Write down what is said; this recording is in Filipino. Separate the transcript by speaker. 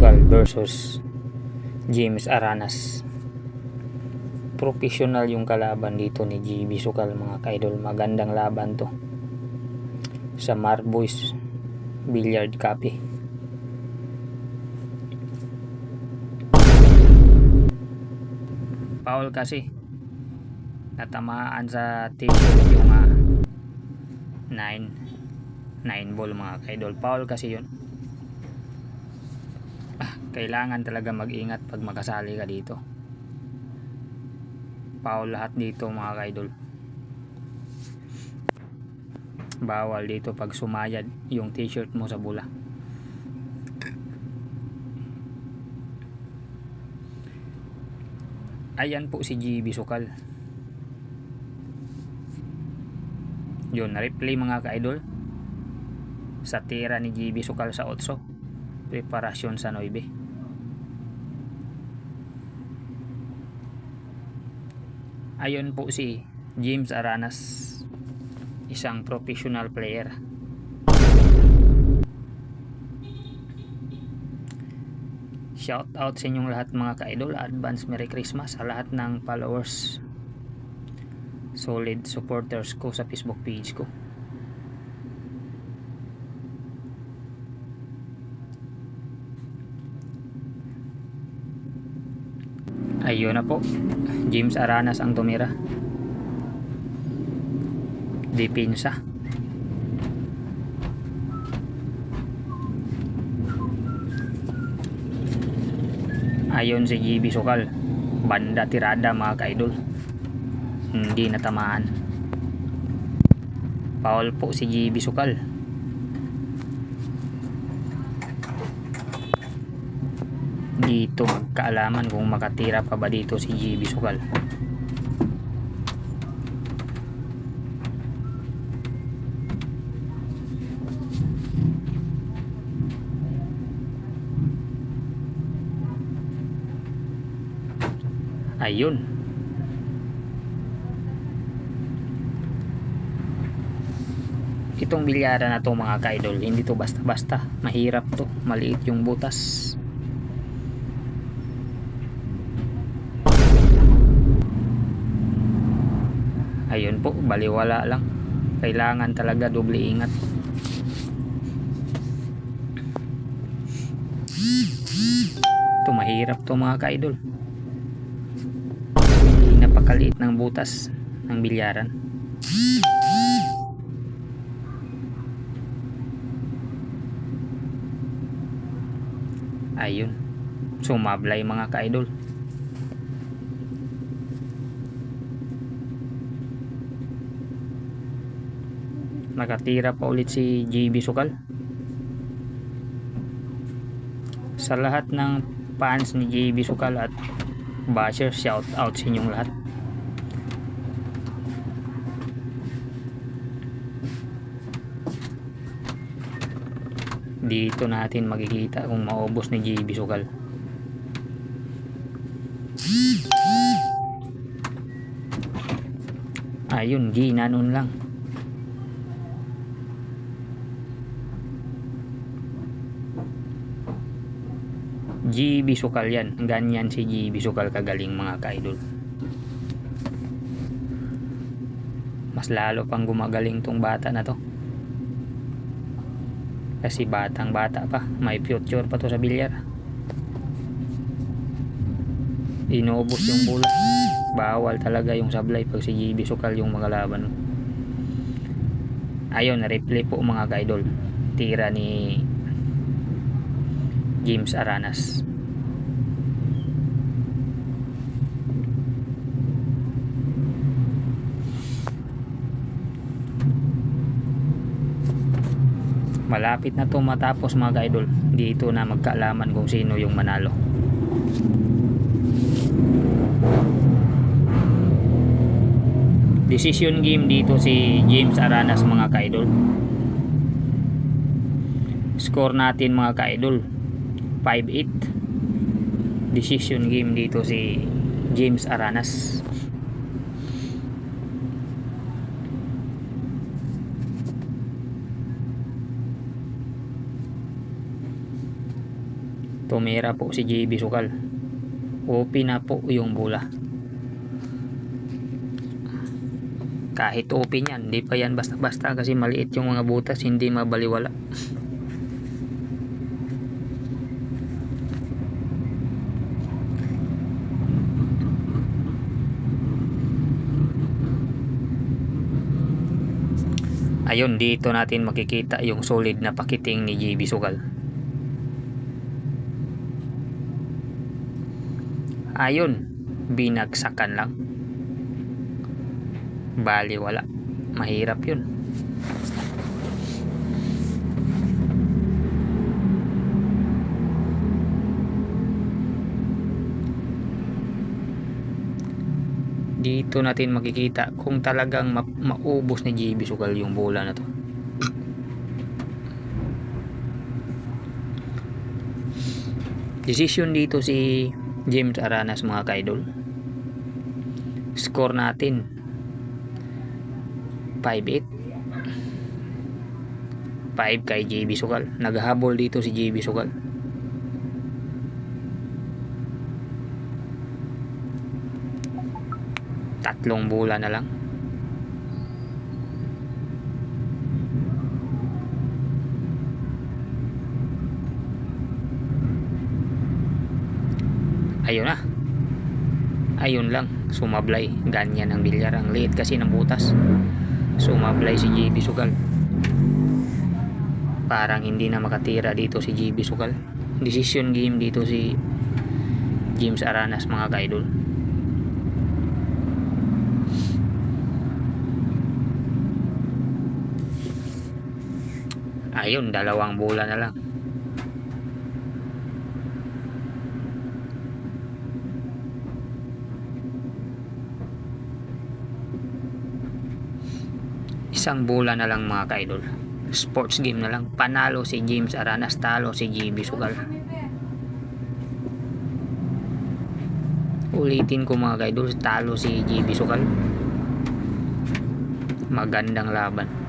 Speaker 1: Sugal versus James Aranas. Professional yung kalaban dito ni GB Sugal mga ka-idol. Magandang laban to sa Marboys Billiard Cafe. Foul kasi, natamaan sa t-shirt yung 9 ball mga ka-idol. Foul kasi yun. Kailangan talaga mag-ingat pag makasali ka dito. Foul lahat dito mga ka-idol. Bawal dito pag sumayad yung t-shirt mo sa bola. Ayan po si GB Sugal. Yun, replay mga ka-idol. Sa tira ni GB Sugal sa 8. Preparasyon sa 9. Ayun po si James Aranas, isang professional player. Shout out sa inyong lahat mga ka-idol. Advance Merry Christmas sa lahat ng followers, solid supporters ko sa Facebook page ko. Ayun na po, James Aranas ang tumira. Depensa. Ayon si GB Sugal, banda tirada mga ka-idol, hindi natamaan. Foul po si GB Sugal. Dito magkaalaman kung makatira pa ba dito si GB Sugal. Ayun. Itong bilyaran na to mga ka-idol, hindi to basta-basta. Mahirap to, maliit yung butas. Ayun po, baliwala lang. Kailangan talaga doble ingat. Ito mahirap to mga ka-idol. Napakaliit ng butas ng bilyaran. Ayun, sumablay mga ka-idol. Nakatira pa ulit si GB Sugal. Sa lahat ng fans ni GB Sugal at basher, shout out sa inyong lahat. Dito natin makikita kung maubos ni GB Sugal. Ayun, ginanon lang. GB Sugal yan. Ganyan si GB Sugal kagaling mga ka-idol. Mas lalo pang gumagaling tong bata na to. Kasi batang bata pa. May future pa to sa bilyar. Inubos yung bola. Bawal talaga yung sablay pag si GB Sugal yung magalaban. Ayun, replay po mga ka-idol. Tira ni James Aranas. Malapit na to matapos mga ka-idol. Dito na magkaalaman kung sino yung manalo. Decision game dito si James Aranas mga ka-idol. Score natin mga ka-idol 5-8. Decision game dito si James Aranas. Tumira po si JB Sukal. OP na po yung bola. Kahit OP niyan, hindi pa yan basta-basta kasi maliit yung mga butas, hindi mabaliwala. Ayun, dito natin makikita yung solid na pakiting ni JB Sukal. Ayun, binagsakan lang. Bali wala. Mahirap yun. Dito natin makikita kung talagang maubos ni JB Sukal yung bola na to. Decision dito si James Aranas mga kaidol. Score natin 5-8. 5 kay JB Sukal. Naghahabol dito si JB Sukal. Tatlong bola na lang. Ayun na. Ayun lang, sumablay. Ganyan ang bilyar. Ang liit kasi ng butas. Sumablay si JB Sukal. Parang hindi na makatira dito si JB Sukal. Decision game dito si James Aranas mga kaidol. Ayun, dalawang bola na lang. Isang bola na lang mga kaidol. Sports game na lang. Panalo si James Aranas, talo si JB Sukal. Ulitin ko mga kaidol, talo si JB Sukal. Magandang laban.